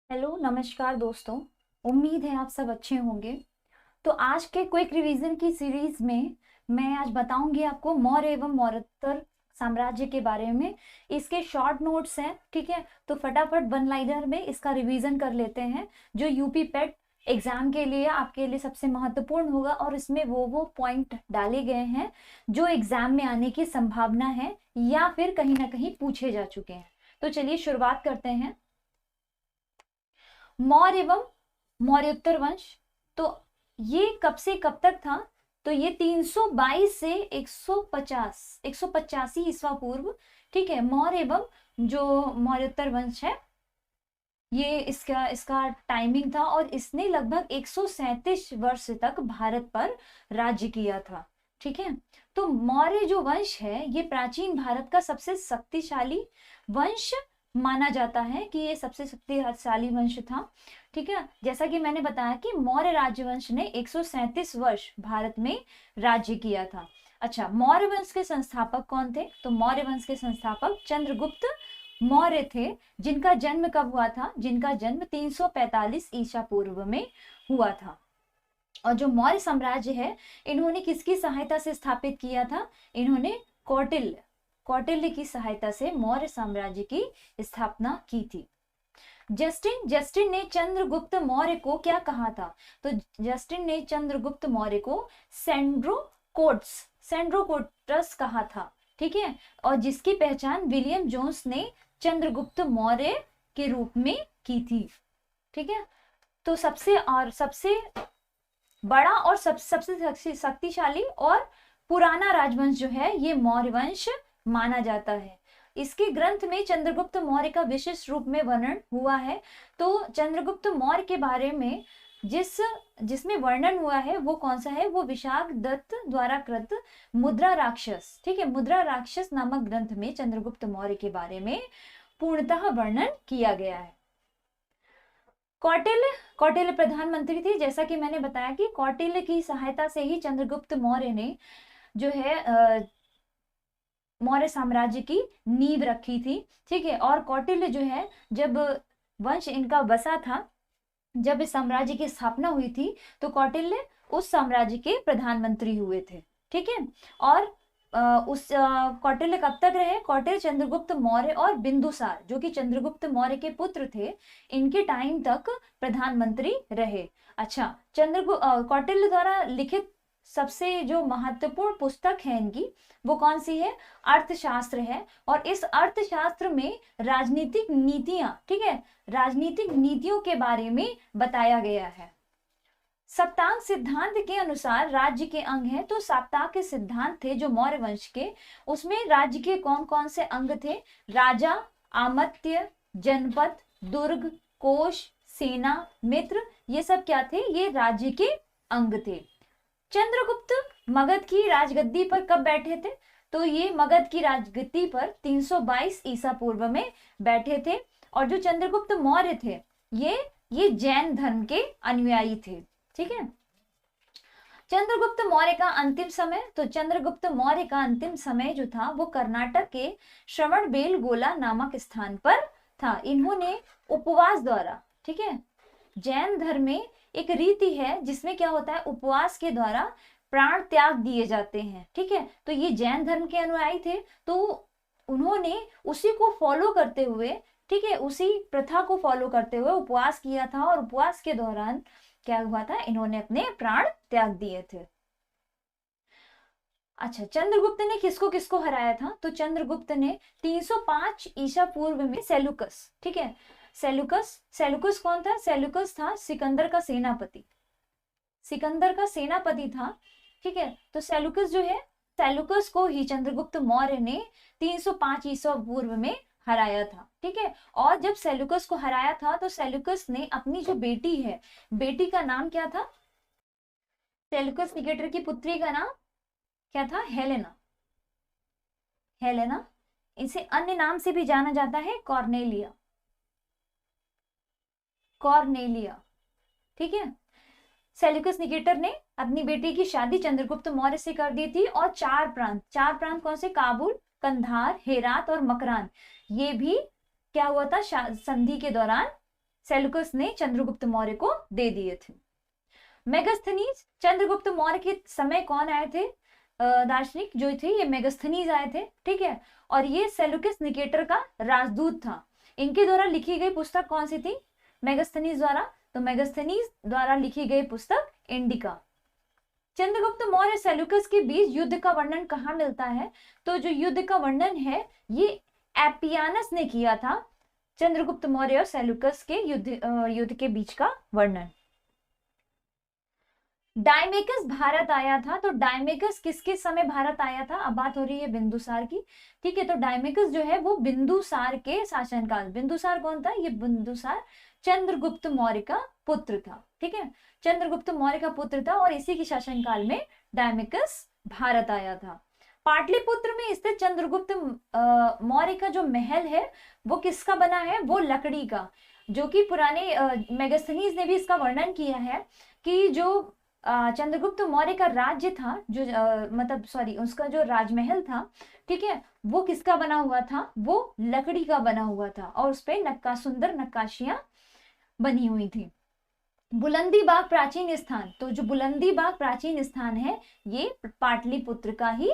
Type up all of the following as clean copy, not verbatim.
Hello नमस्कार दोस्तों। उम्मीद है आप सब अच्छे होंगे। तो आज के क्विक रिवीजन की सीरीज में मैं आज बताऊंगी आपको मौर्य एवं मौर्योत्तर साम्राज्य के बारे में। इसके शॉर्ट नोट्स हैं, ठीक है। तो फटाफट वन लाइनर में इसका रिवीजन कर लेते हैं जो यूपी पेट एग्जाम के लिए आपके लिए सबसे महत्वपूर्ण होगा, और इसमें वो पॉइंट डाले गए हैं जो एग्जाम में आने की संभावना है या फिर कहीं ना कहीं पूछे जा चुके हैं। तो चलिए शुरुआत करते हैं। मौर्य एवं मौर्योत्तर वंश, तो ये कब से कब तक था? तो ये 322 से 185 ईस्वा पूर्व, ठीक है। मौर्य एवं जो मौर्योत्तर वंश है, ये इसका इसका टाइमिंग था, और इसने लगभग 137 वर्ष तक भारत पर राज्य किया था, ठीक है। तो मौर्य जो वंश है ये प्राचीन भारत का सबसे शक्तिशाली वंश माना जाता है कि ये सबसे शक्तिशाली वंश था, ठीक है। जैसा कि मैंने बताया कि मौर्य राजवंश ने 137 वर्ष भारत में राज्य किया था। अच्छा, मौर्य वंश के संस्थापक कौन थे? तो मौर्य वंश के संस्थापक चंद्रगुप्त मौर्य थे, जिनका जन्म कब हुआ था? जिनका जन्म 345 ईसा पूर्व में हुआ था। और जो मौर्य साम्राज्य है, इन्होंने किसकी सहायता से स्थापित किया था? इन्होंने कौटिल्य की सहायता से मौर्य साम्राज्य की स्थापना की थी। जस्टिन ने चंद्रगुप्त मौर्य को क्या कहा था? तो जस्टिन ने चंद्रगुप्त मौर्य को सेंड्रोकोटस कहा था, ठीक है। और जिसकी पहचान विलियम जोन्स ने चंद्रगुप्त मौर्य के रूप में की थी, ठीक है। तो सबसे बड़ा और सबसे शक्तिशाली और पुराना राजवंश जो है ये मौर्य वंश माना जाता है। इसके ग्रंथ में चंद्रगुप्त मौर्य का विशिष्ट रूप में वर्णन हुआ है। तो चंद्रगुप्त मौर्य के बारे में जिसमें वर्णन हुआ है वो कौन सा है? वो विशाख दत्त द्वारा कृत मुद्रा राक्षस, ठीक है। मुद्रा राक्षस नामक ग्रंथ में चंद्रगुप्त मौर्य के बारे में पूर्णतः वर्णन किया गया है। कौटिल्य प्रधानमंत्री थे। जैसा कि मैंने बताया कि कौटिल्य की सहायता से ही चंद्रगुप्त मौर्य ने जो है मौर्य साम्राज्य की नींव रखी थी, ठीक है। और कौटिल्य जो है, जब वंश इनका बसा था, जब इस साम्राज्य की स्थापना हुई थी, तो कौटिल्य उस साम्राज्य के प्रधानमंत्री हुए थे, ठीक है। और कौटिल्य कब तक रहे? कौटिल्य चंद्रगुप्त मौर्य और बिंदुसार, जो कि चंद्रगुप्त मौर्य के पुत्र थे, इनके टाइम तक प्रधानमंत्री रहे। अच्छा, कौटिल्य द्वारा लिखित सबसे जो महत्वपूर्ण पुस्तक है इनकी, वो कौन सी है? अर्थशास्त्र है। और इस अर्थशास्त्र में राजनीतिक नीतियां, ठीक है, राजनीतिक नीतियों के बारे में बताया गया है। सप्तांग सिद्धांत के अनुसार राज्य के अंग हैं। तो सप्तांग के सिद्धांत थे जो मौर्य वंश के, उसमें राज्य के कौन कौन से अंग थे? राजा, आमत्य, जनपद, दुर्ग, कोश, सेना, मित्र, ये सब क्या थे? ये राज्य के अंग थे। चंद्रगुप्त मगध की राजगद्दी पर कब बैठे थे? तो ये मगध की राजगद्दी पर 322 ईसा पूर्व में बैठे थे। और जो चंद्रगुप्त मौर्य थे, ये जैन धर्म के अनुयायी थे, ठीक है। चंद्रगुप्त मौर्य का अंतिम समय, तो चंद्रगुप्त मौर्य का अंतिम समय जो था वो कर्नाटक के श्रवणबेलगोला नामक स्थान पर था। इन्होंने उपवास द्वारा, ठीक है, जैन धर्म में एक रीति है जिसमें क्या होता है? उपवास के द्वारा प्राण त्याग दिए जाते हैं, ठीक है। तो ये जैन धर्म के अनुयायी थे, तो उन्होंने उसी को फॉलो करते हुए, ठीक है, उसी प्रथा को फॉलो करते हुए उपवास किया था। और उपवास के दौरान क्या हुआ था? इन्होंने अपने प्राण त्याग दिए थे। अच्छा, चंद्रगुप्त ने किसको किसको हराया था? तो चंद्रगुप्त ने 305 ईसा पूर्व में सेलुकस, ठीक है। सेलुकस कौन था? सेलुकस था सिकंदर का सेनापति, सिकंदर का सेनापति था, ठीक है। तो सेलुकस जो है, सेलुकस को ही चंद्रगुप्त मौर्य ने 305 ईसा पूर्व में हराया था, ठीक है। और जब सेलुकस को हराया था तो सेलुकस ने अपनी जो बेटी है, बेटी का नाम क्या था? सेलुकस निकेटर की पुत्री का नाम क्या था? हेलेना। हेलेना, इसे अन्य नाम से भी जाना जाता है कॉर्नेलिया, कॉर्नेलिया, ठीक है। सेल्यूकस निकेटर ने अपनी बेटी की शादी चंद्रगुप्त मौर्य से कर दी थी। और चार प्रांत कौन से? काबुल, कंधार, हेरात और मकरान, ये भी क्या हुआ था? संधि के दौरान सेल्यूकस ने चंद्रगुप्त मौर्य को दे दिए थे। मेगास्थनीज, चंद्रगुप्त मौर्य के समय कौन आए थे दार्शनिक जो थे, ये मेगास्थनीज आए थे, ठीक है। और ये सेल्यूकस निकेटर का राजदूत था। इनके द्वारा लिखी गई पुस्तक कौन सी थी मेगास्थनीज द्वारा? तो मेगास्थनीज द्वारा लिखी गई पुस्तक इंडिका। चंद्रगुप्त मौर्य सेल्यूकस के बीच युद्ध का वर्णन कहाँ मिलता है? तो जो युद्ध का वर्णन है ये एपियानस ने किया था, चंद्रगुप्त मौर्य और सेल्यूकस के युद्ध के बीच का वर्णन। डायमेकस भारत आया था, तो डायमेकस किसके समय भारत आया था? अब बात हो रही है बिंदुसार की, ठीक है। तो डायमेकस जो है वो बिंदुसार के शासनकाल, बिंदुसार कौन था? ये बिंदुसार चंद्रगुप्त मौर्य का पुत्र था, ठीक है। चंद्रगुप्त मौर्य का पुत्र था और इसी के शासनकाल में डायमेकस भारत आया था। पाटलिपुत्र में स्थित चंद्रगुप्त मौर्य का जो महल है वो किसका बना है? वो लकड़ी का, जो कि पुराने मेगास्थनीज ने भी इसका वर्णन किया है कि जो चंद्रगुप्त मौर्य का राज्य था, जो मतलब सॉरी उसका जो राजमहल था, ठीक है, वो किसका बना हुआ था? वो लकड़ी का बना हुआ था और उस पे सुंदर नक्काशियां बनी हुई थी। बुलंदी बाग प्राचीन स्थान, तो जो बुलंदी बाग प्राचीन स्थान है ये पाटलिपुत्र का ही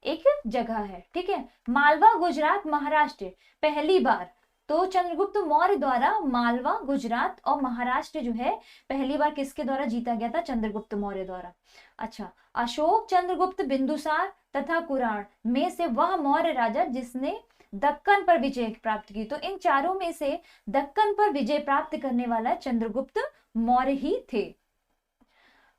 एक जगह है, ठीक है। मालवा, गुजरात, महाराष्ट्र, पहली बार तो चंद्रगुप्त मौर्य द्वारा मालवा, गुजरात और महाराष्ट्र जो है पहली बार किसके द्वारा जीता गया था? चंद्रगुप्त मौर्य द्वारा। अच्छा, अशोक, चंद्रगुप्त, बिंदुसार तथा कुरान में से वह मौर्य राजा जिसने दक्कन पर विजय प्राप्त की, तो इन चारों में से दक्कन पर विजय प्राप्त करने वाला चंद्रगुप्त मौर्य ही थे।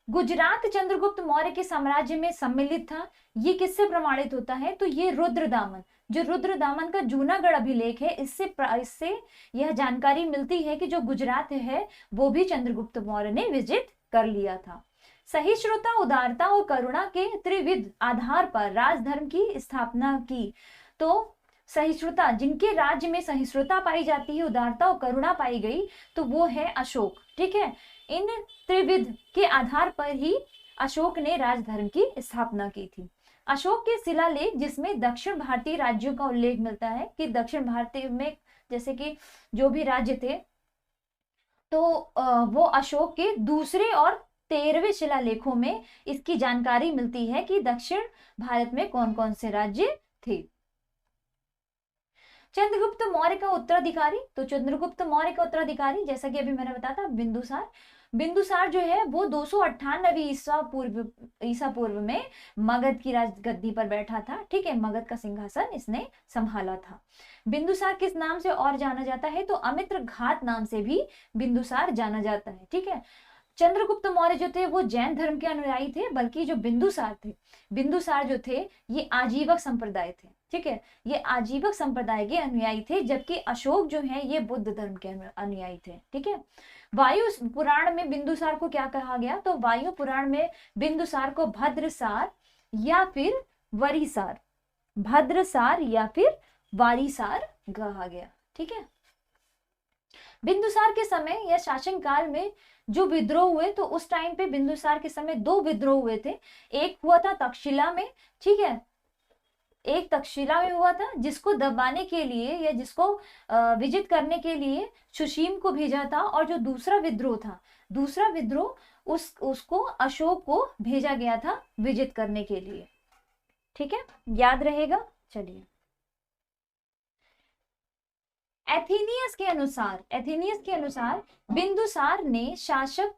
गुजरात चंद्रगुप्त मौर्य के साम्राज्य में सम्मिलित था, ये किससे प्रमाणित होता है? तो ये रुद्रदामन, जो रुद्रदामन का जूनागढ़ अभिलेख है, इससे यह जानकारी मिलती है कि जो गुजरात है वो भी चंद्रगुप्त मौर्य ने विजित कर लिया था। सहिष्णुता, उदारता और करुणा के त्रिविध आधार पर राजधर्म की स्थापना की, तो सहिष्णुता, जिनके राज्य में सहिष्णुता पाई जाती है, उदारता और करुणा पाई गई, तो वो है अशोक, ठीक है। इन त्रिविध के आधार पर ही अशोक ने राजधर्म की स्थापना की थी। अशोक के शिलालेख जिसमें दक्षिण भारतीय राज्यों का उल्लेख मिलता है कि दक्षिण भारतीय में जैसे कि जो भी राज्य थे, तो वो अशोक के दूसरे और 13वें शिलालेखों में इसकी जानकारी मिलती है कि दक्षिण भारत में कौन कौन से राज्य थे। चंद्रगुप्त मौर्य का उत्तराधिकारी, तो चंद्रगुप्त मौर्य का उत्तराधिकारी जैसा कि अभी मैंने बताया था बिंदुसार। बिंदुसार जो है वो 298 ईसा पूर्व में मगध की राजगद्दी पर बैठा था, ठीक है। मगध का सिंहासन इसने संभाला था। बिंदुसार किस नाम से और जाना जाता है? तो अमित्र घात नाम से भी बिंदुसार जाना जाता है, ठीक है। चंद्रगुप्त मौर्य जो थे वो जैन धर्म के अनुयायी थे, बल्कि जो बिंदुसार जो थे ये आजीवक संप्रदाय थे, ठीक है। ये आजीवक संप्रदाय के अनुयायी थे, जबकि अशोक जो है ये बुद्ध धर्म के अनुयायी थे, ठीक है। वायु पुराण में बिंदुसार को क्या कहा गया? तो वायु पुराण में बिंदुसार को भद्रसार या फिर वरीसार, भद्रसार या फिर वारीसार कहा गया, ठीक है। बिंदुसार के समय या शासन काल में जो विद्रोह हुए, तो उस टाइम पे बिंदुसार के समय 2 विद्रोह हुए थे। एक हुआ था तक्षशिला में, ठीक है, एक तक्षशिला में हुआ था जिसको दबाने के लिए या जिसको विजित करने के लिए सुशीम को भेजा था, और जो दूसरा विद्रोह उसको अशोक को भेजा गया था विजित करने के लिए, ठीक है, याद रहेगा। चलिए, एथेनियस के अनुसार बिंदुसार ने शासक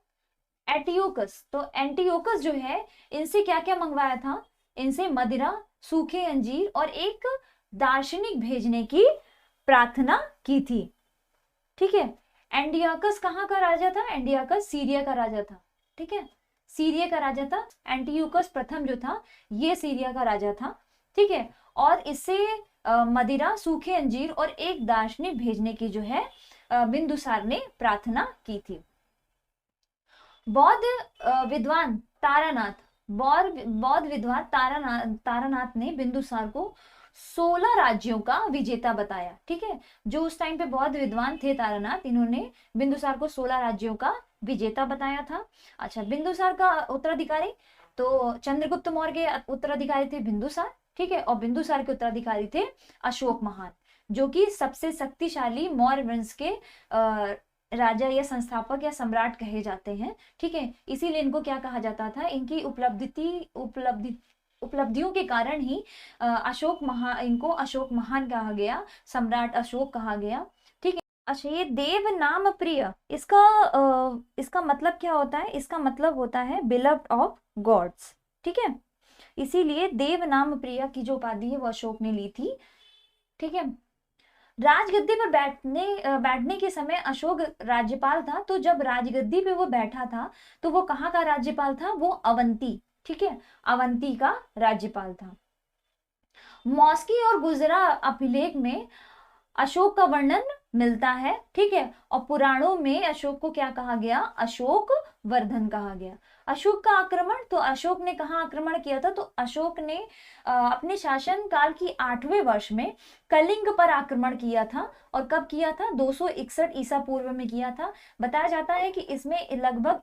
एंटियोकस, तो एंटियोकस जो है इनसे क्या क्या मंगवाया था? इनसे मदिरा, सूखे अंजीर और एक दार्शनिक भेजने की प्रार्थना की थी, ठीक है। एंटियोकस कहाँ का राजा था? एंटियोकस सीरिया का राजा था, ठीक है, सीरिया का राजा था। एंटियोकस प्रथम जो था ये सीरिया का राजा था, ठीक है। और इससे मदिरा, सूखे अंजीर और एक दार्शनिक भेजने की जो है बिंदुसार ने प्रार्थना की थी। बौद्ध विद्वान तारानाथ ने बिंदुसार को 16 राज्यों का विजेता बताया, ठीक है। जो उस टाइम पे बौद्ध विद्वान थे तारानाथ, इन्होंने बिंदुसार को 16 राज्यों का विजेता बताया था। अच्छा, बिंदुसार का उत्तराधिकारी, तो चंद्रगुप्त मौर्य के उत्तराधिकारी थे बिंदुसार, ठीक है, और बिंदुसार के उत्तराधिकारी थे अशोक महान, जो कि सबसे शक्तिशाली मौर्य वंश के राजा या संस्थापक या सम्राट कहे जाते हैं, ठीक है। इसीलिए इनको क्या कहा जाता था, इनकी उपलब्धियों के कारण ही इनको अशोक महान कहा गया, सम्राट अशोक कहा गया, ठीक है। अच्छा, ये देव नाम प्रिय, इसका मतलब क्या होता है? इसका मतलब होता है बिलव्ड ऑफ गॉड्स, ठीक है। इसीलिए देव नाम प्रिय की जो उपाधि है वो अशोक ने ली थी, ठीक है। राजगद्दी पर बैठने के समय अशोक राज्यपाल था, तो जब राजगद्दी पे वो बैठा था तो वो कहाँ का राज्यपाल था? वो अवंती, ठीक है, अवंती का राज्यपाल था। मौस्की और गुजरा अभिलेख में अशोक का वर्णन मिलता है, ठीक है। और पुराणों में अशोक को क्या कहा गया? अशोक वर्धन कहा गया। अशोक का आक्रमण, तो अशोक ने कहाँ आक्रमण किया था? तो अशोक ने अपने शासन काल की 8वें वर्ष में कलिंग पर आक्रमण किया था। और कब किया था? 261 ईसा पूर्व में किया था। बताया जाता है कि इसमें लगभग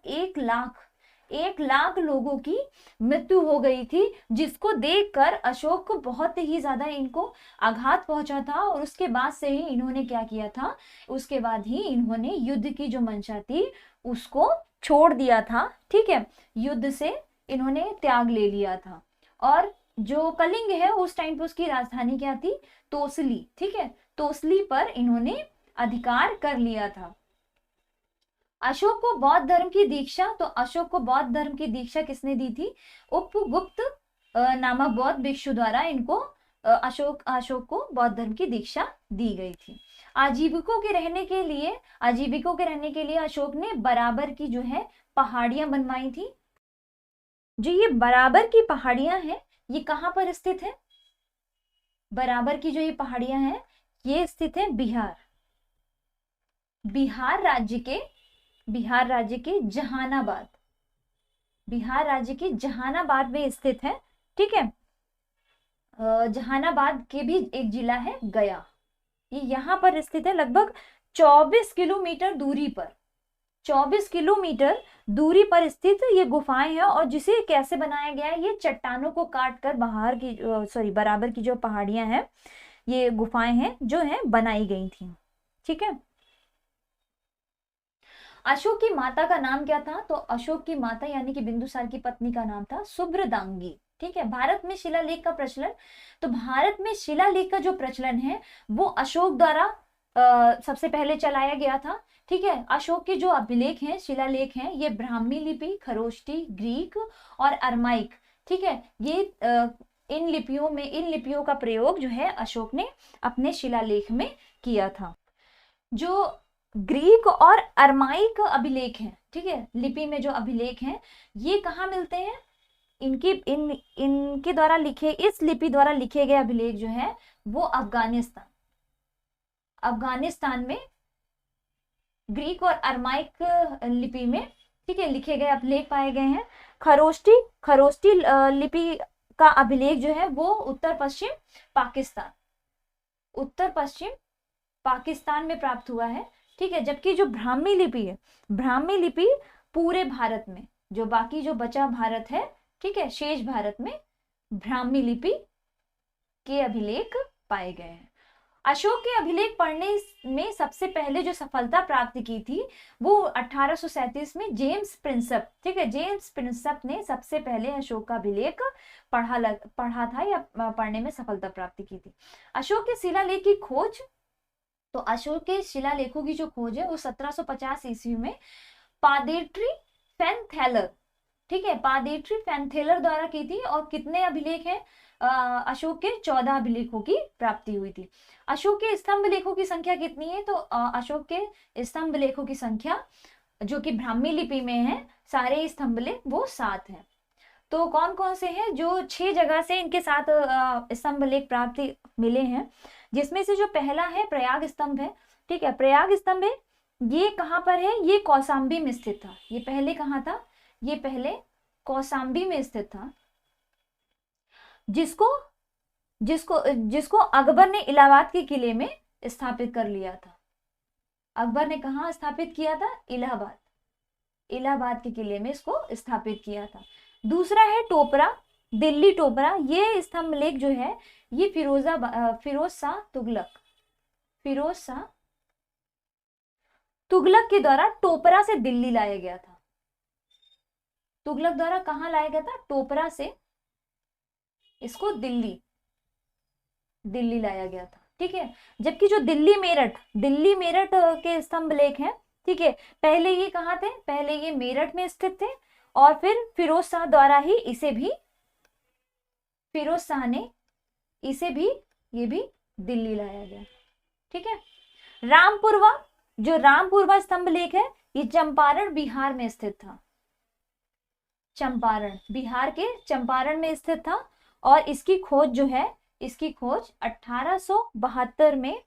1 लाख लोगों की मृत्यु हो गई थी, जिसको देखकर अशोक को बहुत ही ज्यादा इनको आघात पहुंचा था। और उसके बाद से ही इन्होंने क्या किया था? उसके बाद ही इन्होंने युद्ध की जो मंशा थी उसको छोड़ दिया था, ठीक है। युद्ध से इन्होंने त्याग ले लिया था। और जो कलिंग है उस टाइम पे उसकी राजधानी क्या थी? तोसली, ठीक है। तोसली पर इन्होंने अधिकार कर लिया था। अशोक को बौद्ध धर्म की दीक्षा, तो अशोक को बौद्ध धर्म की दीक्षा किसने दी थी? उपगुप्त नामक बौद्ध भिक्षु द्वारा इनको अशोक को बौद्ध धर्म की दीक्षा दी गई थी। आजीविकों के रहने के लिए अशोक ने बराबर की जो है पहाड़ियां बनवाई थी। जो ये बराबर की पहाड़ियां हैं ये कहाँ पर स्थित है? बराबर की जो ये पहाड़ियां हैं ये स्थित है बिहार राज्य के जहानाबाद में स्थित है, ठीक है। जहानाबाद के भी एक जिला है गया, ये यहाँ पर स्थित है। लगभग 24 किलोमीटर दूरी पर स्थित ये गुफाएं हैं। और जिसे कैसे बनाया गया है? ये चट्टानों को काट कर बराबर की जो पहाड़ियां हैं, ये गुफाएं हैं जो है बनाई गई थी, ठीक है। अशोक की माता का नाम क्या था? तो अशोक की माता यानी कि बिंदुसार की पत्नी का नाम था सुभ्रदांगी, ठीक है। भारत में शिलालेख का प्रचलन, तो भारत में शिलालेख का जो प्रचलन है वो अशोक द्वारा सबसे पहले चलाया गया था, ठीक है। अशोक के जो अभिलेख हैं, शिलालेख हैं, ये ब्राह्मी लिपि, खरोष्टी, ग्रीक और अरमाइक, ठीक है। ये इन लिपियों का प्रयोग जो है अशोक ने अपने शिलालेख में किया था। जो ग्रीक और अरमाइक अभिलेख हैं, ठीक है, लिपि में जो अभिलेख हैं ये कहाँ मिलते हैं? इनके द्वारा इस लिपि द्वारा लिखे गए अभिलेख जो है वो अफगानिस्तान में ग्रीक और अरमाइक लिपि में, ठीक है, लिखे गए अभिलेख पाए गए हैं। खरोष्टी लिपि का अभिलेख जो है वो उत्तर पश्चिम पाकिस्तान में प्राप्त हुआ है, ठीक है। जबकि जो ब्राह्मी लिपि पूरे भारत में, जो बाकी जो बचा भारत है, ठीक है, शेष भारत में ब्राह्मी लिपि के अभिलेख पाए गए हैं। अशोक के अभिलेख पढ़ने में सबसे पहले जो सफलता प्राप्त की थी वो 1837 में जेम्स प्रिंसप, ठीक है, जेम्स प्रिंसप ने सबसे पहले अशोक का अभिलेख पढ़ा था या पढ़ने में सफलता प्राप्त की थी। अशोक के शिलालेख की खोज, तो अशोक के शिलालेखों की जो खोज है वो 1750 ईस्वी में पादेट्री फैनथेलर, ठीक है, पादेट्री फैनथेलर द्वारा की थी। और कितने अभिलेख हैं? अशोक के 14 अभिलेखों की प्राप्ति हुई थी। अशोक के स्तंभ लेखों की संख्या कितनी है? तो अशोक के स्तंभ लेखों की संख्या जो कि ब्राह्मी लिपि में है, सारे स्तंभ लेख वो 7 हैं। तो कौन कौन से हैं? जो 6 जगह से इनके साथ स्तंभ लेख प्राप्ति मिले हैं, जिसमें से जो पहला है प्रयाग स्तंभ है, ठीक है। प्रयाग स्तंभ है, ये कहाँ पर है? ये कौशाम्बी में स्थित था। ये पहले कहाँ था? ये पहले कौशाम्बी में स्थित था, जिसको अकबर ने इलाहाबाद के किले में स्थापित कर लिया था। अकबर ने कहाँ स्थापित किया था? इलाहाबाद के किले में इसको स्थापित किया था। दूसरा है टोपरा, दिल्ली टोपरा। ये स्तंभ लेख जो है ये फिरोज शाह तुगलक के द्वारा टोपरा से दिल्ली लाया गया था। तुगलक द्वारा कहाँ लाया गया था? टोपरा से इसको दिल्ली लाया गया था। ठीक है, जबकि जो दिल्ली मेरठ के स्तंभ लेख हैं, ठीक है, पहले ये कहाँ थे? पहले ये मेरठ में स्थित थे और फिर फिरोज शाह द्वारा ही फिरोज शाह ने इसे भी ये भी दिल्ली लाया गया। ठीक है, रामपुरवा स्तंभ लेख है, ये चंपारण बिहार में स्थित था। चंपारण, बिहार के चंपारण में स्थित था और इसकी खोज जो है, इसकी खोज 1872 में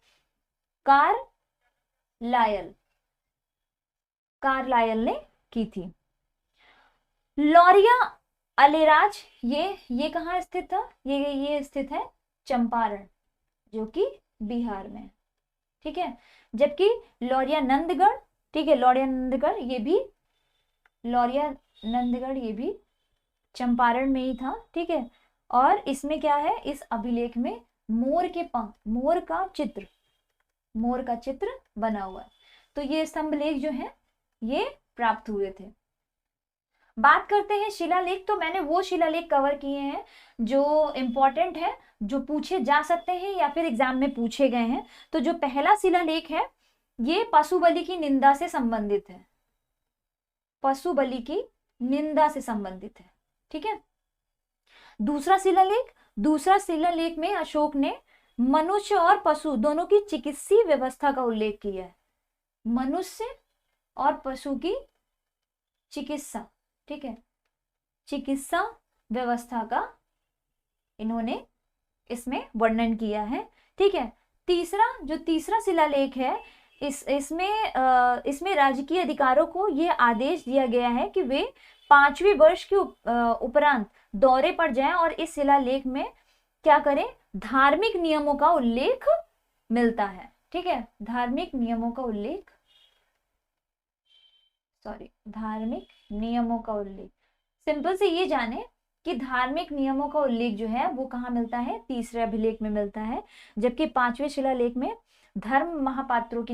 कार्लायल ने की थी। लौरिया अलेराज, ये कहाँ स्थित था? ये स्थित है चंपारण, जो कि बिहार में। ठीक है, जबकि लौरिया नंदगढ़, ठीक है, लौरिया नंदगढ़ ये भी चंपारण में ही था। ठीक है, और इसमें क्या है? इस अभिलेख में मोर का चित्र बना हुआ है। तो ये स्तंभलेख जो है ये प्राप्त हुए थे। बात करते हैं शिलालेख। तो मैंने वो शिलालेख कवर किए हैं जो इंपॉर्टेंट है, जो पूछे जा सकते हैं या फिर एग्जाम में पूछे गए हैं। तो जो पहला शिलालेख है ये पशु बलि की निंदा से संबंधित है। पशु बलि की निंदा से संबंधित है। ठीक है, दूसरा शिलालेख में अशोक ने मनुष्य और पशु दोनों की चिकित्सीय व्यवस्था का उल्लेख किया है। मनुष्य और पशु की चिकित्सा, ठीक है, चिकित्सा व्यवस्था का इन्होंने इसमें वर्णन किया है। ठीक है, तीसरा शिलालेख है, इसमें राजकीय अधिकारों को यह आदेश दिया गया है कि वे 5वें वर्ष के उपरांत दौरे पर जाएं और इस शिलालेख में क्या करें? धार्मिक नियमों का उल्लेख मिलता है। ठीक है, धार्मिक नियमों का उल्लेख सिंपल से ये जाने कि धार्मिक नियमों का उल्लेख जो है वो कहाँ मिलता है? तीसरे अभिलेख में मिलता है। जबकि 5वें शिलालेख में धर्म महापात्रों की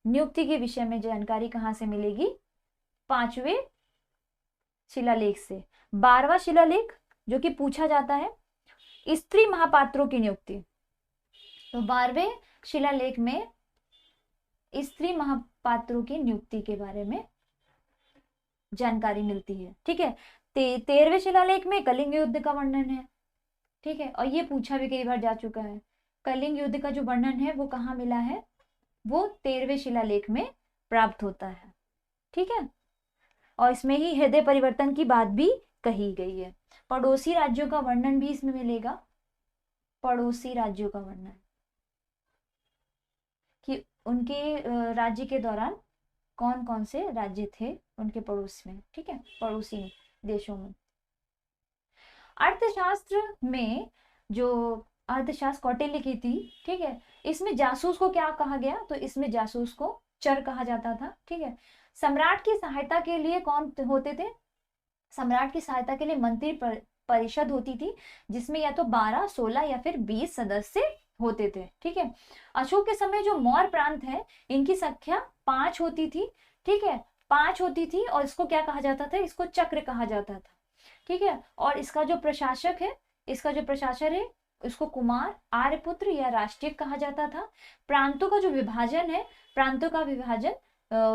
नियुक्ति के विषय में जानकारी कहाँ से मिलेगी? 5वें शिलालेख से। 12वां शिलालेख जो कि पूछा जाता है, स्त्री महापात्रों की नियुक्ति। तो 12वें शिलालेख में स्त्री महापात्रों की नियुक्ति के बारे में जानकारी मिलती है। ठीक है, 13वें शिलालेख में कलिंग युद्ध का वर्णन है। ठीक है, और ये पूछा भी कई बार जा चुका है। कलिंग युद्ध का जो वर्णन है वो कहाँ मिला है? वो 13वें शिलालेख में प्राप्त होता है। ठीक है, और इसमें ही हृदय परिवर्तन की बात भी कही गई है। पड़ोसी राज्यों का वर्णन भी इसमें मिलेगा। पड़ोसी राज्यों का वर्णन कि उनके राज्य के दौरान कौन कौन से राज्य थे उनके पड़ोस में। ठीक है, पड़ोसी देशों में। अर्थशास्त्र में जो अर्थशास्त्र कौटिल्य की थी, ठीक है, इसमें जासूस को क्या कहा गया? तो इसमें जासूस को चर कहा जाता था। ठीक है, सम्राट की सहायता के लिए कौन होते थे? सम्राट की सहायता के लिए मंत्री परिषद होती थी, जिसमें या तो 12, 16 या फिर 20 सदस्य होते थे। ठीक है, अशोक के समय जो मौर्य प्रांत है इनकी संख्या 5 होती थी। ठीक है, 5 होती थी और इसको क्या कहा जाता था? इसको चक्र कहा जाता था। ठीक है, और इसका जो प्रशासक है उसको कुमार, आर्यपुत्र या राष्ट्रीय कहा जाता था। प्रांतों का जो विभाजन है, प्रांतों का विभाजन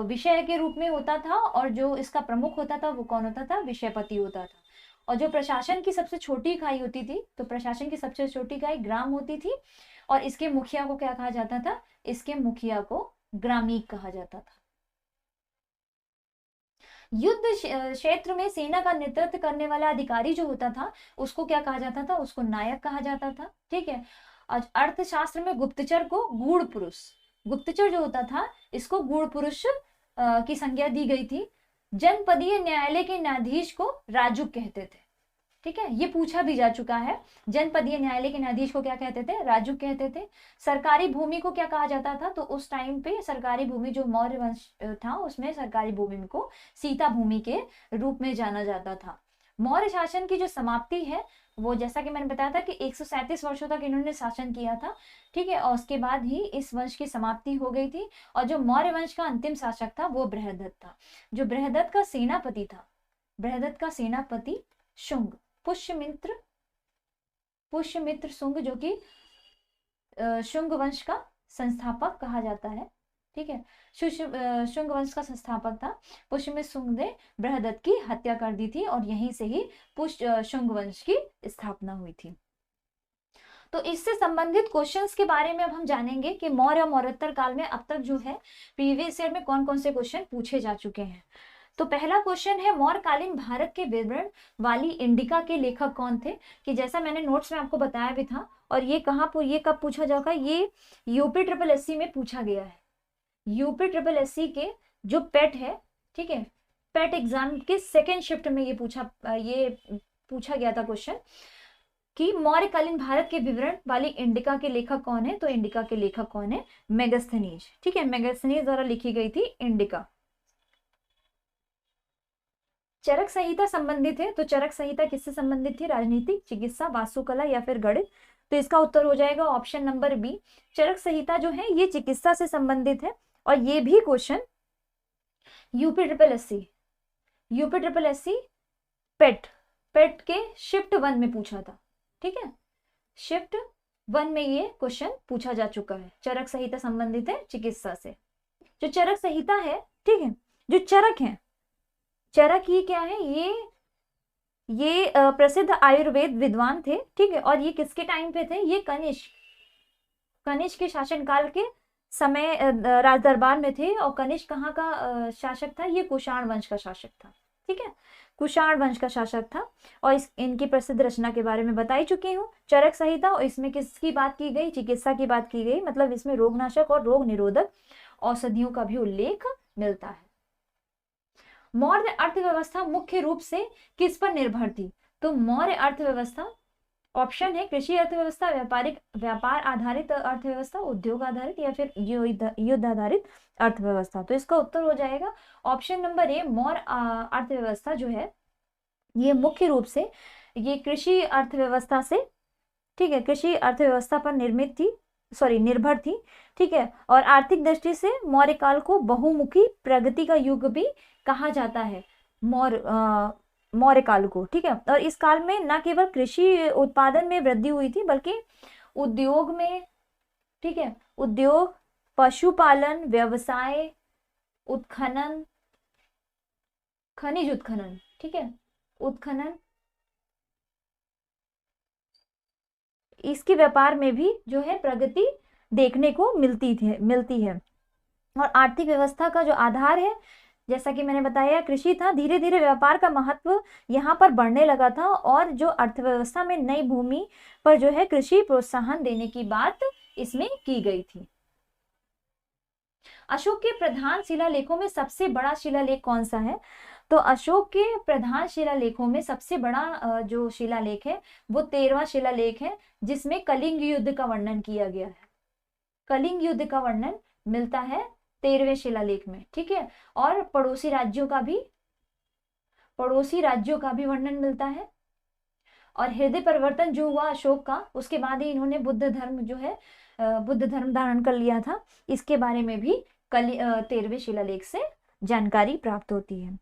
विषय के रूप में होता था और जो इसका प्रमुख होता था वो कौन होता था? विषयपति होता था। और जो प्रशासन की सबसे छोटी इकाई होती थी, तो प्रशासन की सबसे छोटी इकाई ग्राम होती थी और इसके मुखिया को क्या कहा जाता था? इसके मुखिया को ग्रामीक कहा जाता था। युद्ध क्षेत्र में सेना का नेतृत्व करने वाला अधिकारी जो होता था उसको क्या कहा जाता था? उसको नायक कहा जाता था। ठीक है, अर्थशास्त्र में गुप्तचर को गूढ़ पुरुष, गुप्तचर जो होता था इसको गूढ़ पुरुष की संज्ञा दी गई थी। जनपदीय न्यायालय के न्यायाधीश को राजुक कहते थे। ठीक है, ये पूछा भी जा चुका है। जनपदीय न्यायालय के न्यायाधीश को क्या कहते थे? राजुक कहते थे। सरकारी भूमि को क्या कहा जाता था? तो उस टाइम पे सरकारी भूमि जो मौर्य वंश था उसमें सरकारी भूमि को सीता भूमि के रूप में जाना जाता था। मौर्य शासन की जो समाप्ति है वो जैसा कि मैंने बताया था कि 137 वर्षों तक इन्होंने शासन किया था, ठीक है, और उसके बाद ही इस वंश की समाप्ति हो गई थी। और जो मौर्य वंश का अंतिम शासक था वो बृहदत्त था। जो बृहदत्त का सेनापति था, बृहदत्त का सेनापति शुंग, पुष्यमित्र शुंग, जो कि शुंग वंश का संस्थापक कहा जाता है, ठीक है, शुंग वंश का संस्थापक था। पुष्यमित्र शुंग ने बृहदत्त की हत्या कर दी थी और यहीं से ही शुंग वंश की स्थापना हुई थी। तो इससे संबंधित क्वेश्चंस के बारे में अब हम जानेंगे कि मौर्य और मौर्योत्तर काल में अब तक जो है प्रीवियस ईयर में कौन कौन से क्वेश्चन पूछे जा चुके हैं। तो पहला क्वेश्चन है, मौर्यकालीन भारत के विवरण वाली इंडिका के लेखक कौन थे? कि जैसा मैंने नोट्स में आपको बताया भी था, और ये ये कब पूछा जाएगा, ये यूपी ट्रिपल एससी में पूछा गया है। यूपी ट्रिपल एससी के जो पेट है, ठीक है, पेट एग्जाम के सेकेंड शिफ्ट में ये पूछा गया था क्वेश्चन कि मौर्यकालीन भारत के विवरण वाली इंडिका के लेखक कौन है? तो इंडिका के लेखक कौन है? मेगास्थनीज, ठीक है, मेगास्थनीज द्वारा लिखी गई थी इंडिका। चरक संहिता संबंधित है, तो चरक संहिता किससे संबंधित थी? राजनीति, चिकित्सा, वास्तुकला या फिर गणित? तो इसका उत्तर हो जाएगा ऑप्शन नंबर बी। चरक संहिता जो है ये चिकित्सा से संबंधित है, और ये भी क्वेश्चन यूपी ट्रिपल एससी पेट के शिफ्ट 1 में पूछा था, ठीक है, शिफ्ट 1 में ये क्वेश्चन पूछा जा चुका है। चरक संहिता संबंधित है चिकित्सा से। जो चरक संहिता है, ठीक है, जो चरक है, चरक ये क्या है? ये प्रसिद्ध आयुर्वेद विद्वान थे, ठीक है, और ये किसके टाइम पे थे? ये कनिष्क के शासनकाल के समय राज दरबार में थे। और कनिष्क कहाँ का शासक था? ये कुषाण वंश का शासक था, ठीक है, कुषाण वंश का शासक था। और इनकी प्रसिद्ध रचना के बारे में बताई चुकी हूँ, चरक संहिता। और इसमें किसकी बात की गई? चिकित्सा की बात की गई, मतलब इसमें रोगनाशक और रोग निरोधक औषधियों का भी उल्लेख मिलता है। मौर्य अर्थव्यवस्था मुख्य रूप से किस पर निर्भर थी? तो मौर्य अर्थव्यवस्था, ऑप्शन है कृषि अर्थव्यवस्था, व्यापार आधारित अर्थव्यवस्था, उद्योग आधारित, या फिर युद्ध आधारित अर्थव्यवस्था। तो इसका उत्तर हो जाएगा ऑप्शन नंबर ए। मौर्य अर्थव्यवस्था जो है ये मुख्य रूप से ये कृषि अर्थव्यवस्था से, ठीक है, कृषि अर्थव्यवस्था पर निर्भर थी, ठीक है। और आर्थिक दृष्टि से मौर्य काल को बहुमुखी प्रगति का युग भी कहा जाता है, मौर्य काल को, ठीक है। और इस काल में न केवल कृषि उत्पादन में वृद्धि हुई थी, बल्कि उद्योग में, ठीक है, उद्योग, पशुपालन, व्यवसाय, उत्खनन, खनिज उत्खनन, ठीक है, उत्खनन, इसके व्यापार में भी जो है प्रगति देखने को मिलती है। और आर्थिक व्यवस्था का जो आधार है, जैसा कि मैंने बताया, कृषि था। धीरे धीरे व्यापार का महत्व यहाँ पर बढ़ने लगा था, और जो अर्थव्यवस्था में नई भूमि पर जो है कृषि प्रोत्साहन देने की बात इसमें की गई थी। अशोक के प्रधान शिलालेखों में सबसे बड़ा शिलालेख कौन सा है? तो अशोक के प्रधान शिलालेखों में सबसे बड़ा जो शिलालेख है वो 13वां शिलालेख है, जिसमें कलिंग युद्ध का वर्णन किया गया है। कलिंग युद्ध का वर्णन मिलता है 13वें शिलालेख में, ठीक है। और पड़ोसी राज्यों का भी वर्णन मिलता है। और हृदय परिवर्तन जो हुआ अशोक का, उसके बाद ही इन्होंने बुद्ध धर्म धारण कर लिया था। इसके बारे में भी 13वें शिलालेख से जानकारी प्राप्त होती है।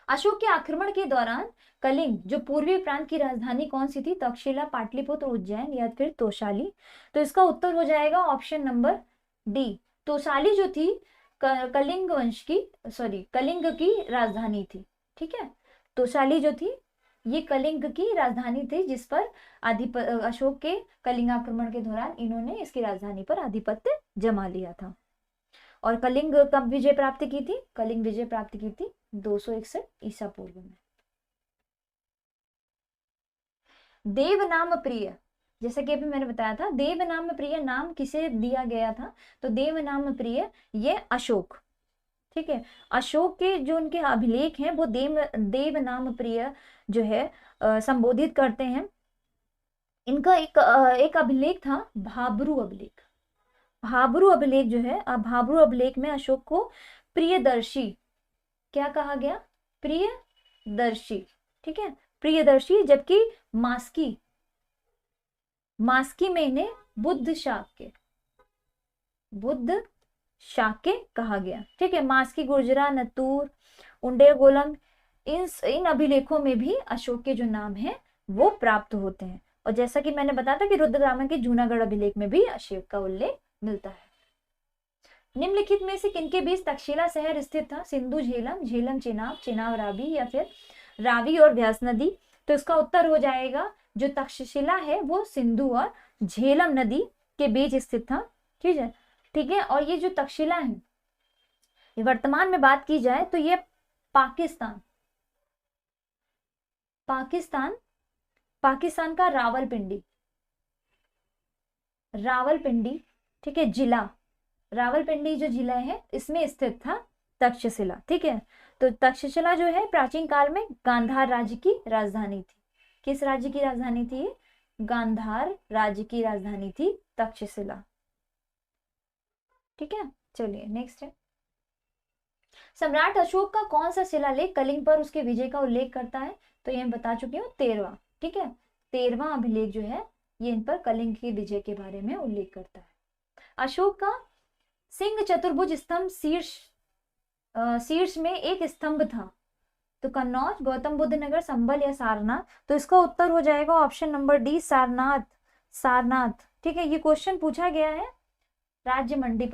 अशोक के आक्रमण के दौरान कलिंग जो पूर्वी प्रांत की राजधानी कौन सी थी? तक्षशिला, पाटलिपुत्र, उज्जैन या फिर तोशाली? तो इसका उत्तर हो जाएगा ऑप्शन नंबर डी। तोशाली जो थी कलिंग की राजधानी थी, ठीक है। तोशाली जो थी ये कलिंग की राजधानी थी, जिस पर अशोक के कलिंग आक्रमण के दौरान इन्होंने इसकी राजधानी पर आधिपत्य जमा लिया था। और कलिंग कब विजय प्राप्त की थी? कलिंग विजय प्राप्त की थी 261 ईसा पूर्व में। देवनाम प्रिय, जैसा कि अभी मैंने बताया था, देवनाम प्रिय नाम किसे दिया गया था? तो देवनाम प्रिय ये अशोक, ठीक है। अशोक के जो उनके अभिलेख हैं वो देवनाम प्रिय जो है संबोधित करते हैं। इनका एक अभिलेख था भाब्रू अभिलेख। भाब्रू अभिलेख जो है, भाब्रू अभिलेख में अशोक को प्रियदर्शी क्या कहा गया? प्रियदर्शी, ठीक है, प्रियदर्शी, जबकि मास्की, मास्की में इन्हें बुद्ध शाक्य, बुद्ध शाक्य कहा गया, ठीक है। मास्की, गुर्जरा, नतूर, उंडेगोलम, इन अभिलेखों में भी अशोक के जो नाम है वो प्राप्त होते हैं। और जैसा कि मैंने बताया था कि रुद्रदामन के जूनागढ़ अभिलेख में भी अशोक का उल्लेख मिलता है। निम्नलिखित में से किनके बीच तक्षशिला शहर स्थित था? सिंधु झेलम, झेलम चेनाब, चेनाब रावी, या फिर रावी और व्यास नदी? तो इसका उत्तर हो जाएगा जो तक्षशिला है वो सिंधु और झेलम नदी के बीच स्थित था, ठीक है, ठीक है। और ये जो तक्षशिला है, वर्तमान में बात की जाए तो ये पाकिस्तान, पाकिस्तान, पाकिस्तान का रावलपिंडी, रावलपिंडी, ठीक है, जिला, रावलपिंडी जो जिला है इसमें स्थित था तक्षशिला, ठीक है। तो तक्षशिला जो है प्राचीन काल में गांधार राज्य की राजधानी थी। किस राज्य की राजधानी थी? गांधार राज्य की राजधानी थी तक्षशिला, ठीक है। चलिए नेक्स्ट है, सम्राट अशोक का कौन सा शिलालेख कलिंग पर उसके विजय का उल्लेख करता है? तो ये मैं बता चुकी हूँ, 13वां, ठीक है, 13वां अभिलेख जो है ये इन पर कलिंग के विजय के बारे में उल्लेख करता है। अशोक का सिंह चतुर्भुज स्तंभ शीर्ष में एक स्तंभ था, तो कन्नौज, गौतम बुद्ध नगर, संभल या सारनाथ? तो इसका उत्तर हो जाएगा option number D, Sarnath, Sarnath, ठीक है। ये क्वेश्चन पूछा गया है राज्य मंडी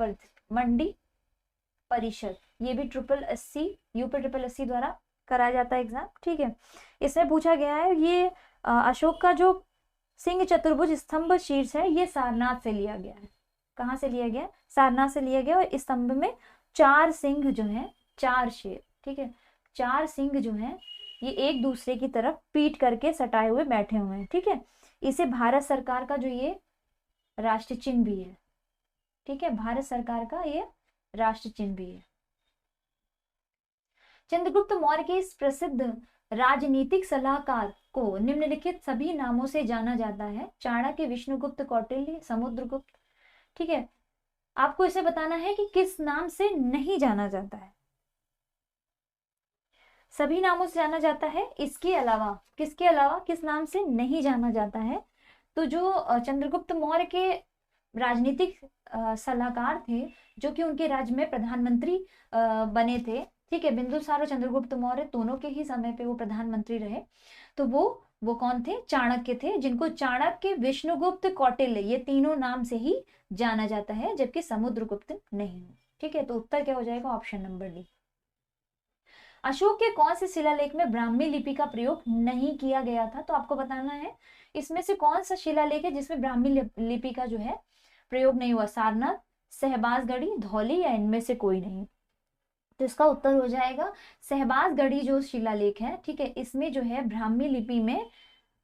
परिषद, ये भी यूपी 888 द्वारा कराया जाता है एग्जाम, ठीक है। इसमें पूछा गया है ये अशोक का जो सिंह चतुर्भुज स्तंभ शीर्ष है ये सारनाथ से लिया गया है। कहाँ से लिया गया? सारनाथ से लिया गया। और इस स्तंभ में 4 सिंह जो हैं, 4 शेर, ठीक है, 4 सिंह जो हैं ये एक दूसरे की तरफ पीठ करके सटाए हुए बैठे हुए हैं, ठीक है। इसे भारत सरकार का जो ये राष्ट्र चिन्ह भी है, ठीक है, भारत सरकार का ये राष्ट्र चिन्ह भी है। चंद्रगुप्त मौर्य के इस प्रसिद्ध राजनीतिक सलाहकार को निम्नलिखित सभी नामों से जाना जाता है? चाणक्य, विष्णुगुप्त, कौटिल्य, समुद्रगुप्त, ठीक है। आपको इसे बताना है कि किस नाम से नहीं जाना जाता है। सभी नामों से जाना जाता है, इसके अलावा किसके अलावा किस नाम से नहीं जाना जाता है? तो जो चंद्रगुप्त मौर्य के राजनीतिक सलाहकार थे, जो कि उनके राज्य में प्रधानमंत्री बने थे, ठीक है, बिंदुसार और चंद्रगुप्त मौर्य दोनों के ही समय पे वो प्रधानमंत्री रहे। तो वो कौन थे? चाणक्य थे, जिनको चाणक्य, विष्णुगुप्त, कौटिल्य ये तीनों नाम से ही जाना जाता है, जबकि समुद्रगुप्त नहीं, ठीक है। तो उत्तर क्या हो जाएगा? Option number D. अशोक के कौन से शिलालेख में ब्राह्मी लिपि का प्रयोग नहीं किया गया था? तो आपको बताना है इसमें से कौन सा शिलालेख है जिसमें ब्राह्मी लिपि का जो है प्रयोग नहीं हुआ? सारनाथ, सहबाजगढ़ी, धौली, या इनमें से कोई नहीं? तो इसका उत्तर हो जाएगा सहबाजगढ़ी जो शिलालेख है, ठीक है, इसमें जो है ब्राह्मी लिपि में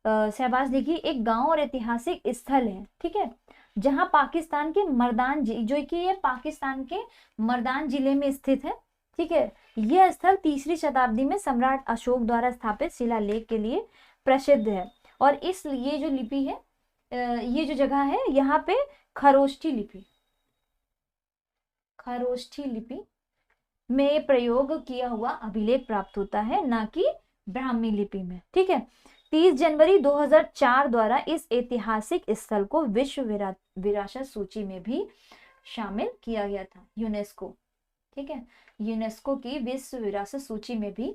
सहबाजगढ़ी एक गांव और ऐतिहासिक स्थल है, ठीक है, जहां पाकिस्तान के मर्दान जो कि ये पाकिस्तान के मर्दान जिले में स्थित है, ठीक है। यह स्थल 3री शताब्दी में सम्राट अशोक द्वारा स्थापित शिलालेख के लिए प्रसिद्ध है। और इसलिए जो लिपि है, ये जो जगह है यहाँ पे खरोष्ठी लिपि में प्रयोग किया हुआ अभिलेख प्राप्त होता है, ना कि ब्राह्मी लिपि में, ठीक है। 30 जनवरी 2004 द्वारा इस ऐतिहासिक स्थल को विश्व विरासत सूची में भी शामिल किया गया था, यूनेस्को, ठीक है, यूनेस्को की विश्व विरासत सूची में भी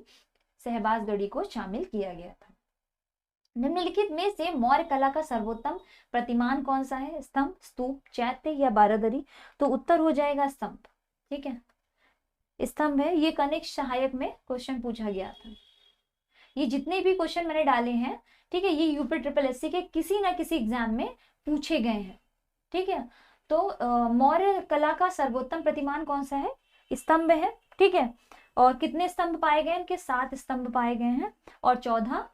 सहबाजगढ़ी को शामिल किया गया था। निम्नलिखित में से मौर्य कला का सर्वोत्तम प्रतिमान कौन सा है? स्तंभ, स्तूप, चैत्य या बारादरी? तो उत्तर हो जाएगा स्तंभ, ठीक है, स्तंभ है। ये कनिष्क सहायक में क्वेश्चन पूछा गया था। ये जितने भी क्वेश्चन मैंने डाले हैं, ठीक है, ये यूपी 888 के किसी ना किसी एग्जाम में पूछे गए हैं, ठीक है। तो मौर्य कला का सर्वोत्तम प्रतिमान कौन सा है? स्तंभ है, ठीक है। और कितने स्तंभ पाए गए? इनके 7 स्तंभ पाए गए हैं और 14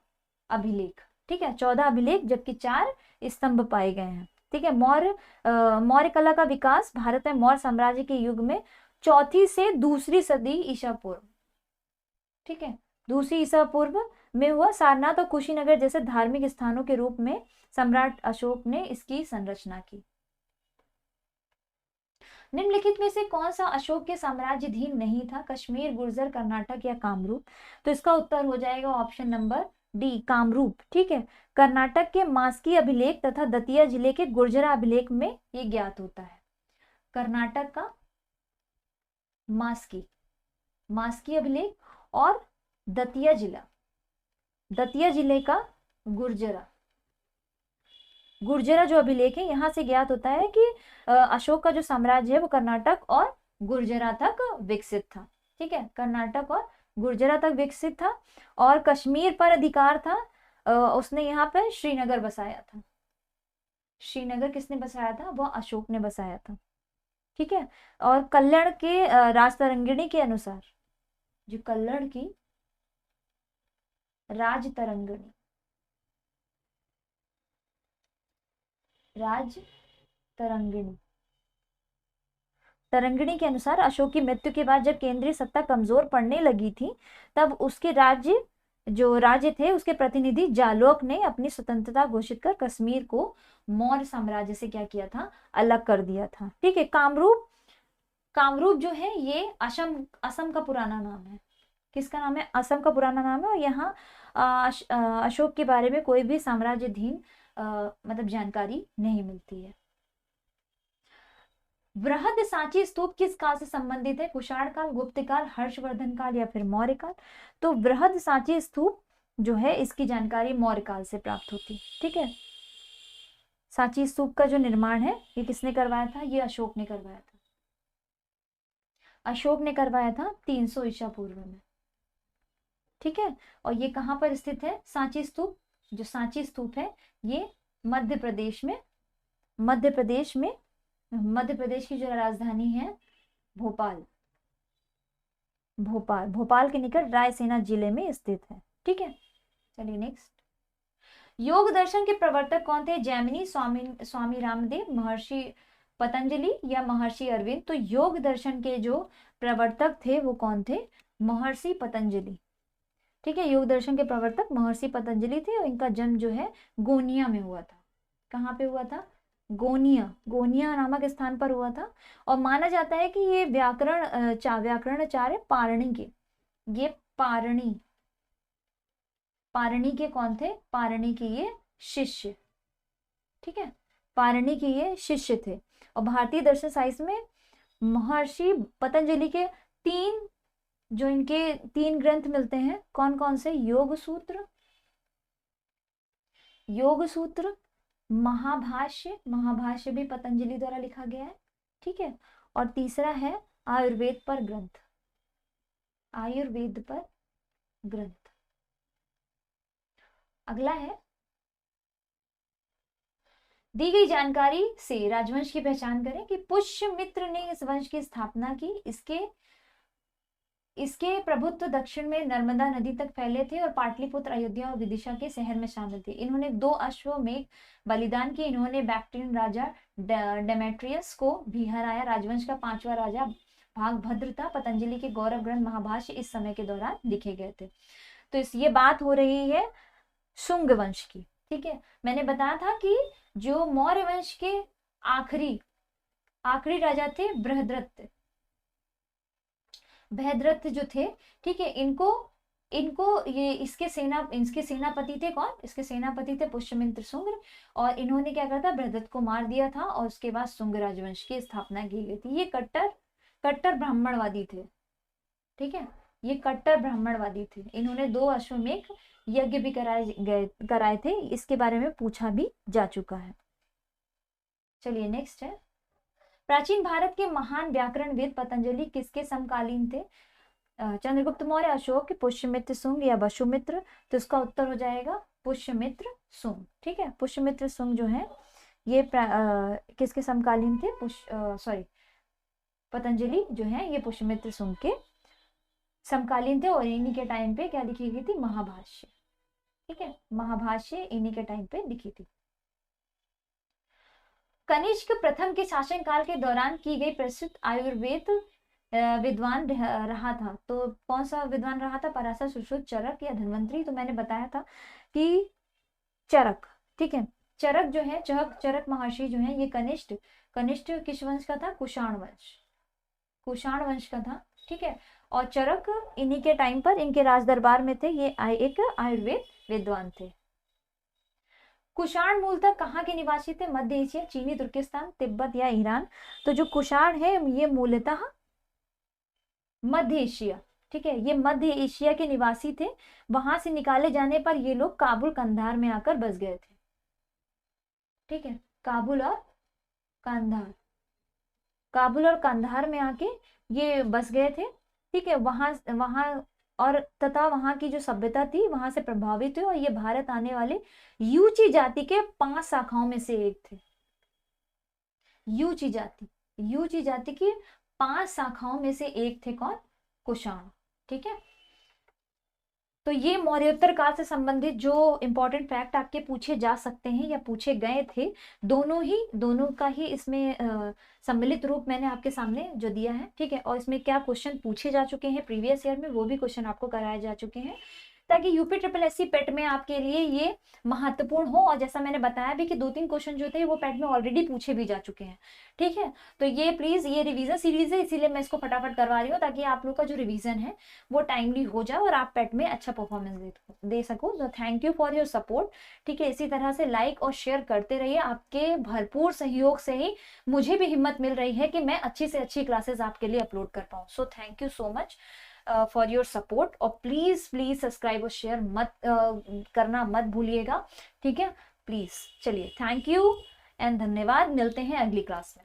अभिलेख, ठीक है, 14 अभिलेख, जबकि 4 स्तंभ पाए गए हैं, ठीक है। मौर्य कला का विकास भारत में मौर्य साम्राज्य के युग में 4वीं से 2री सदी ईसा पूर्व, ठीक है, 2री ईसा पूर्व में हुआ। सारनाथ और कुशीनगर जैसे धार्मिक स्थानों के रूप में सम्राट अशोक ने इसकी संरचना की। निम्नलिखित में से कौन सा अशोक के साम्राज्याधीन नहीं था? कश्मीर, गुर्जर, कर्नाटक या कामरूप? तो इसका उत्तर हो जाएगा ऑप्शन नंबर डी, कामरूप। ठीक है, कर्नाटक के मास्की अभिलेख तथा दतिया जिले के गुर्जरा अभिलेख में ये ज्ञात होता है। कर्नाटक का मास्की मास्की अभिलेख और दतिया जिले का गुर्जरा जो अभिलेख है, यहाँ से ज्ञात होता है कि अशोक का जो साम्राज्य है वो कर्नाटक और गुर्जरा तक विकसित था। ठीक है, कर्नाटक और गुर्जरा तक विकसित था और कश्मीर पर अधिकार था। उसने यहाँ पे श्रीनगर बसाया था। श्रीनगर किसने बसाया था? वो अशोक ने बसाया था। ठीक है, और कल्लड़ के राजतरंगिणी के अनुसार, जो कल्लड़ की राजतरंगिणी तरंगिणी के अनुसार अशोक की मृत्यु के बाद जब केंद्रीय सत्ता कमजोर पड़ने लगी थी, तब उसके राज्य थे, उसके प्रतिनिधि जालोक ने अपनी स्वतंत्रता घोषित कर कश्मीर को मौर्य साम्राज्य से क्या किया था? अलग कर दिया था। ठीक है, कामरूप जो है ये असम का पुराना नाम है। किसका नाम है? असम का पुराना नाम है। और यहाँ अशोक के बारे में कोई भी साम्राज्याधीन मतलब जानकारी नहीं मिलती है। बृहद सांची स्तूप किस काल से संबंधित है? कुषाण काल, गुप्त काल, हर्षवर्धन काल या फिर मौर्य काल? तो बृहद सांची स्तूप जो है इसकी जानकारी मौर्य काल से प्राप्त होती है। ठीक है, सांची स्तूप का जो निर्माण है ये किसने करवाया था? ये अशोक ने करवाया था। अशोक ने करवाया था 300 ईसा पूर्व में। ठीक है, और ये कहाँ पर स्थित है? सांची स्तूप, जो सांची स्तूप है ये मध्य प्रदेश की जो राजधानी है भोपाल के निकट रायसेना जिले में स्थित है। ठीक है, चलिए नेक्स्ट। योग दर्शन के प्रवर्तक कौन थे? जैमिनी, स्वामी रामदेव, महर्षि पतंजलि या महर्षि अरविंद? तो योग दर्शन के जो प्रवर्तक थे वो कौन थे? महर्षि पतंजलि। ठीक है, योग दर्शन के प्रवर्तक महर्षि पतंजलि थे और इनका जन्म जो है गोनिया में हुआ था। कहाँ पे हुआ था? गोनिया नामक स्थान पर हुआ था। और माना जाता है कि ये व्याकरणाचार्य पारणी के कौन थे? पारणी के ये शिष्य। ठीक है, पारणी के ये शिष्य थे। और भारतीय दर्शन साहित्य में महर्षि पतंजलि के इनके 3 ग्रंथ मिलते हैं। कौन कौन से? योग सूत्र, महाभाष्य भी पतंजलि द्वारा लिखा गया है। ठीक है, और तीसरा है आयुर्वेद पर ग्रंथ। अगला है, दी गई जानकारी से राजवंश की पहचान करें कि पुष्यमित्र ने इस वंश की स्थापना की। इसके प्रभुत्व दक्षिण में नर्मदा नदी तक फैले थे और पाटलिपुत्र, अयोध्या और विदिशा के शहर में शामिल थे। इन्होंने 2 अश्वमेध बलिदान किए। इन्होंने बैक्ट्रियन राजा डेमेट्रियस को भी हराया। राजवंश का 5वां राजा भागभद्र था। पतंजलि के गौरव ग्रंथ महाभाष्य इस समय के दौरान लिखे गए थे। तो ये बात हो रही है शुंग वंश की। ठीक है, मैंने बताया था कि जो मौर्य वंश के आखिरी राजा थे बृहद्रथ जो थे। ठीक है, इनको ये इसके सेनापति थे। कौन? इसके सेनापति थे पुष्यमित्र शुंग। और इन्होंने क्या करा था? बृहद्रथ को मार दिया था और उसके बाद शुंग राजवंश की स्थापना की गई थी। ये कट्टर ब्राह्मणवादी थे। ठीक है, ये कट्टर ब्राह्मणवादी थे। इन्होंने 2 अश्वमेध यज्ञ भी कराए थे। इसके बारे में पूछा भी जा चुका है। चलिए नेक्स्ट है, प्राचीन भारत के महान व्याकरणविद पतंजलि किसके समकालीन थे? चंद्रगुप्त मौर्य, अशोक, पुष्यमित्र शुंग या वसुमित्र? तो इसका उत्तर हो जाएगा पुष्यमित्र शुंग। ठीक है, पुष्यमित्र शुंग जो है ये किसके समकालीन थे? पतंजलि जो है ये पुष्यमित्र शुंग के समकालीन थे और इन्हीं के टाइम पे क्या लिखी गई थी? महाभाष्य। ठीक है, महाभाष्य इन्हीं के टाइम पे लिखी थी। कनिष्क प्रथम के शासन काल के दौरान की गई प्रसिद्ध आयुर्वेद विद्वान रहा था। तो कौन सा विद्वान रहा था? पराशर, सुश्रुत, चरक या धन्वंतरी? तो मैंने बताया था कि चरक। ठीक है, चरक जो है, चरक महर्षि जो है, ये कनिष्ठ कनिष्ठ किस वंश का था? कुषाण वंश, कुषाण वंश का था, ठीक है। और चरक इन्हीं के टाइम पर इनके राज दरबार में थे, ये एक आयुर्वेद विद्वान थे। कुषाण मूलतः कहाँ के निवासी थे? मध्य एशिया, चीनी तुर्किस्तान, तिब्बत या ईरान। तो जो कुषाण है ये मूलतः मध्य एशिया, ठीक है, ये मध्य एशिया के निवासी थे। वहां से निकाले जाने पर ये लोग काबुल कंधार में आकर बस गए थे, ठीक है, काबुल और कंधार, काबुल और कंधार में आके ये बस गए थे, ठीक है। वहां वहां और तथा वहां की जो सभ्यता थी वहां से प्रभावित हुए, और ये भारत आने वाले यूची जाति के 5 शाखाओं में से एक थे। यूची जाति, यूची जाति की 5 शाखाओं में से एक थे कौन? कुषाण, ठीक है। तो ये मौर्योत्तर काल से संबंधित जो इंपॉर्टेंट फैक्ट आपके पूछे जा सकते हैं या पूछे गए थे, दोनों का ही इसमें सम्मिलित रूप मैंने आपके सामने जो दिया है, ठीक है। और इसमें क्या क्वेश्चन पूछे जा चुके हैं प्रीवियस ईयर में, वो भी क्वेश्चन आपको कराए जा चुके हैं, ताकि यूपी ट्रिपल एससी पेट में आपके लिए ये महत्वपूर्ण हो। और जैसा मैंने बताया भी कि 2-3 क्वेश्चन जो थे वो पेट में ऑलरेडी पूछे भी जा चुके हैं, ठीक है। तो ये प्लीज, ये रिवीजन सीरीज है, इसीलिए मैं इसको फटाफट करवा रही हूँ, ताकि आप लोग का जो रिवीजन है वो टाइमली हो जाए और आप पेट में अच्छा परफॉर्मेंस दे सको। तो thank you for your support, ठीक है। इसी तरह से लाइक और शेयर करते रहिए, आपके भरपूर सहयोग से ही मुझे भी हिम्मत मिल रही है कि मैं अच्छी से अच्छी क्लासेस आपके लिए अपलोड कर पाऊँ। So thank you so much for your support, और प्लीज प्लीज सब्सक्राइब और शेयर करना मत भूलिएगा, ठीक है, प्लीज। चलिए, थैंक यू एंड धन्यवाद, मिलते हैं अगली क्लास में।